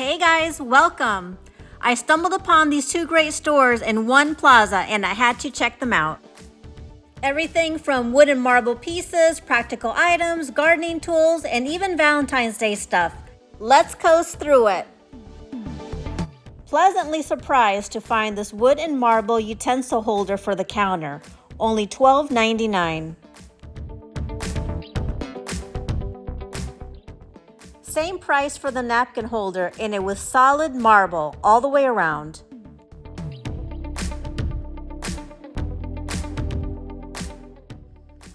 Hey guys, welcome! I stumbled upon these two great stores in one plaza and I had to check them out. Everything from wood and marble pieces, practical items, gardening tools, and even Valentine's Day stuff. Let's coast through it. Pleasantly surprised to find this wood and marble utensil holder for the counter, only $12.99. Same price for the napkin holder, and it was solid marble all the way around.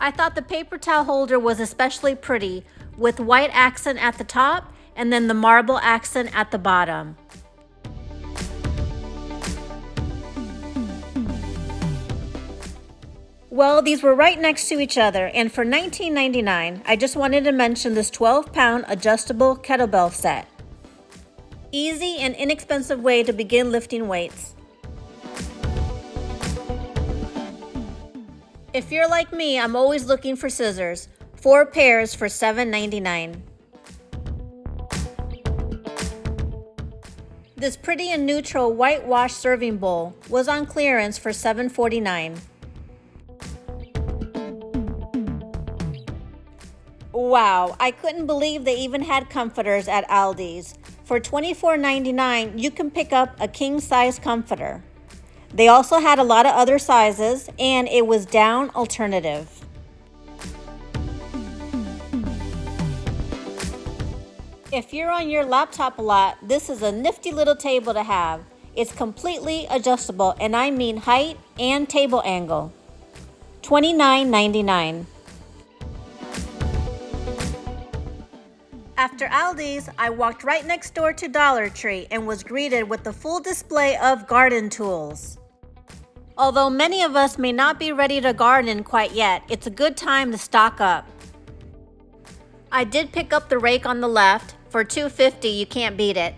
I thought the paper towel holder was especially pretty, with white accent at the top and then the marble accent at the bottom. Well, these were right next to each other, and for $19.99, I just wanted to mention this 12-pound adjustable kettlebell set. Easy and inexpensive way to begin lifting weights. If you're like me, I'm always looking for scissors. 4 pairs for $7.99. This pretty and neutral whitewash serving bowl was on clearance for $7.49. Wow, I couldn't believe they even had comforters at Aldi's. For $24.99, you can pick up a king-size comforter. They also had a lot of other sizes, and it was down alternative. If you're on your laptop a lot, this is a nifty little table to have. It's completely adjustable, and I mean height and table angle. $29.99. After Aldi's, I walked right next door to Dollar Tree and was greeted with the full display of garden tools. Although many of us may not be ready to garden quite yet, it's a good time to stock up. I did pick up the rake on the left. For $2.50, you can't beat it.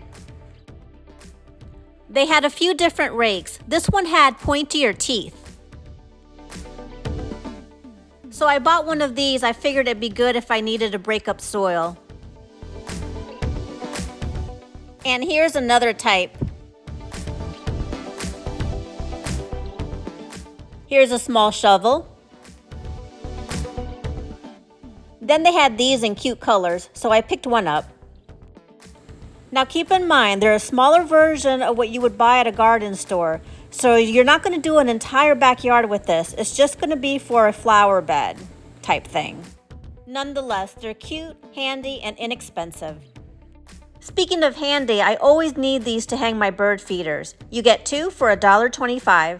They had a few different rakes. This one had pointier teeth. So I bought one of these. I figured it'd be good if I needed to break up soil. And here's another type. Here's a small shovel. Then they had these in cute colors, so I picked one up. Now keep in mind, they're a smaller version of what you would buy at a garden store, so you're not going to do an entire backyard with this. It's just going to be for a flower bed type thing. Nonetheless, they're cute, handy, and inexpensive. Speaking of handy, I always need these to hang my bird feeders. You get 2 for $1.25.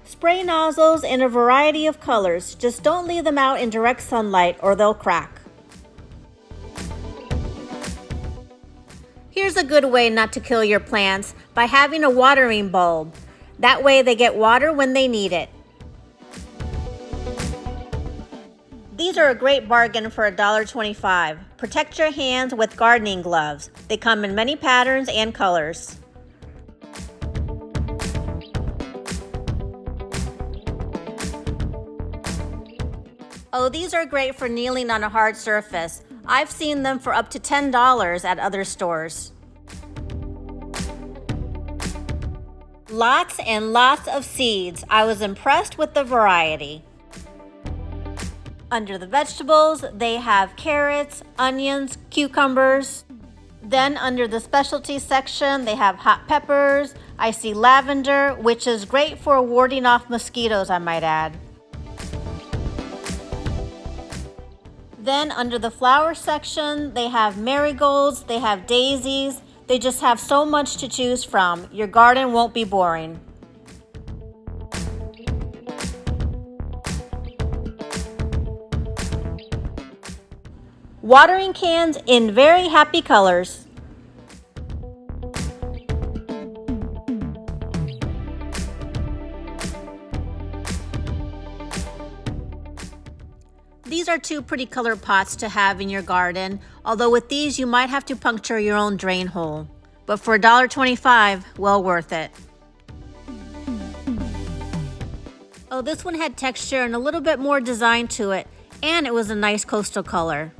Spray nozzles in a variety of colors. Just don't leave them out in direct sunlight or they'll crack. Here's a good way not to kill your plants by having a watering bulb. That way they get water when they need it. These are a great bargain for $1.25. Protect your hands with gardening gloves. They come in many patterns and colors. Oh, these are great for kneeling on a hard surface. I've seen them for up to $10 at other stores. Lots and lots of seeds. I was impressed with the variety. Under the vegetables, they have carrots, onions, cucumbers. Then under the specialty section, they have hot peppers. I see lavender, which is great for warding off mosquitoes, I might add. Then under the flower section, they have marigolds, they have daisies. They just have so much to choose from. Your garden won't be boring. Watering cans in very happy colors. These are 2 pretty colored pots to have in your garden, although with these you might have to puncture your own drain hole. But for $1.25, well worth it. Oh, this one had texture and a little bit more design to it, and it was a nice coastal color.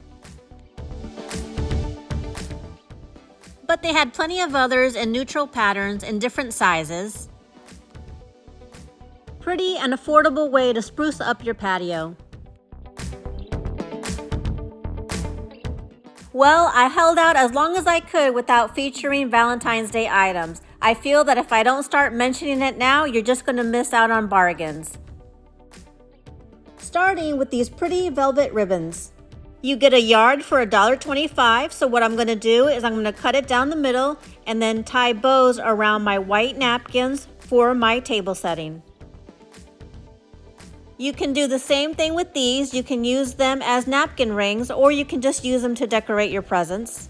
but they had plenty of others in neutral patterns in different sizes. Pretty and affordable way to spruce up your patio. Well, I held out as long as I could without featuring Valentine's Day items. I feel that if I don't start mentioning it now, you're just going to miss out on bargains. Starting with these pretty velvet ribbons. You get a yard for $1.25, so what I'm going to do is I'm going to cut it down the middle and then tie bows around my white napkins for my table setting. You can do the same thing with these. You can use them as napkin rings, or you can just use them to decorate your presents.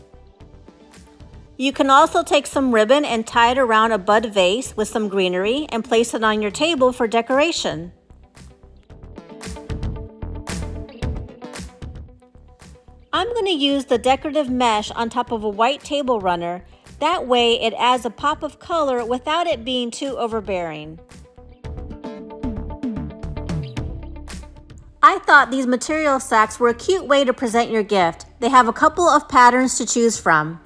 You can also take some ribbon and tie it around a bud vase with some greenery and place it on your table for decoration. I'm going to use the decorative mesh on top of a white table runner. That way it adds a pop of color without it being too overbearing. I thought these material sacks were a cute way to present your gift. They have a couple of patterns to choose from.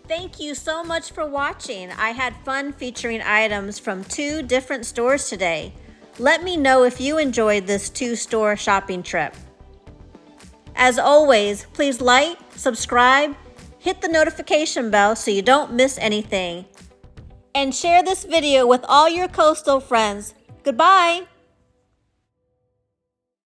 Thank you so much for watching. I had fun featuring items from 2 different stores today. Let me know if you enjoyed this 2-store shopping trip. As always, please like, subscribe, hit the notification bell so you don't miss anything. And share this video with all your coastal friends. Goodbye!